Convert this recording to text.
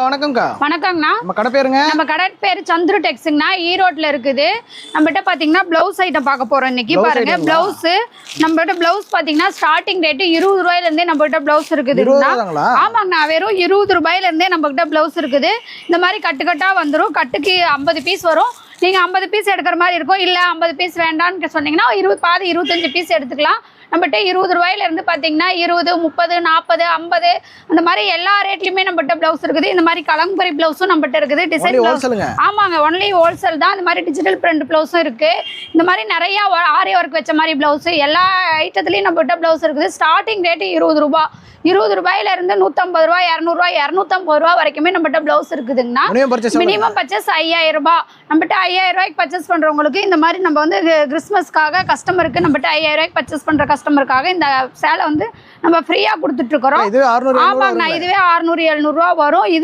வணக்கம்க்கா. வணக்கங்கண்ணா. நம்ம கடை பேருங்க? நம்ம கடை பேரு சந்துரு டெக்ஸ்ங்கண்ணா. ஈரோட்ல இருக்குது. நம்மகிட்ட பாத்தீங்கன்னா பிளவுஸ் ஐட்டம் பார்க்க போறோம் இன்னைக்கு. பாருங்க பிளவுஸ். நம்மகிட்ட பிளவுஸ் பாத்தீங்கன்னா ஸ்டார்டிங் ரேட் 20 ரூபாயில இருந்தே நம்மகிட்ட பிளவுஸ் இருக்குதுங்கண்ணா. ஆமாங்கண்ணா, வெறும் 20 ரூபாயில இருந்தே நம்மகிட்ட பிளவுஸ் இருக்குது. இந்த மாதிரி கட்டுக்கட்டா வந்துடும். கட்டுக்கு 50 பீஸ் வரும். நீங்க 50 பீஸ் எடுக்கிற மாதிரி இருக்கும். இல்ல 50 பீஸ் வேண்டான்னு சொன்னீங்கன்னா பாதி 25 பீஸ் எடுத்துக்கலாம். நம்மகிட்ட 20 ரூபாயில இருந்து பாத்தீங்கன்னா 20, 30, 40, 50 அந்த மாதிரி எல்லா ரேட்லயுமே நம்மகிட்ட பிளவுஸ் இருக்குது. இந்த மாதிரி கலம்பரி பிளவுஸும் நம்மகிட்ட இருக்குது. Design blouse. ஆமாங்க, ஒன்லி ஹோல்சேல் தான். இந்த மாதிரி டிஜிட்டல் பிரிண்ட் பிளவுஸும் இருக்கு. இந்த மாதிரி நிறைய ஆரி ஒர்க் வச்ச மாதிரி பிளவுஸ் எல்லா ஐட்டத்துலயும் நம்மகிட்ட பிளவுஸ் இருக்குது. ஸ்டார்டிங் ரேட் 20 ரூபாய். 20 ரூபாயில இருந்து 150 ரூபாய், 200 ரூபாய், 250 ரூபாய் வரைக்குமே நம்மகிட்ட பிளவுஸ் இருக்குதுங்கண்ணா. மினிமம் பர்ச்சேஸ் 5000 ரூபாய். நம்மகிட்ட 5000 ரூபாய்க்கு பர்ச்சேஸ் பண்றவங்களுக்கு இந்த மாதிரி நம்ம வந்து கிறிஸ்மஸ்க்காக கஸ்டமருக்கு நம்மகிட்ட 5000 ரூபாய்க்கு பர்ச்சேஸ் பண்ற கஸ்டமருக்காக இந்த சேலை வந்து நம்ம ஃப்ரீயா கொடுத்துட்டு இருக்கிறோம். ஆமாங்கண்ணா, இதுவே 600, 700 ரூபாய் வரும். இது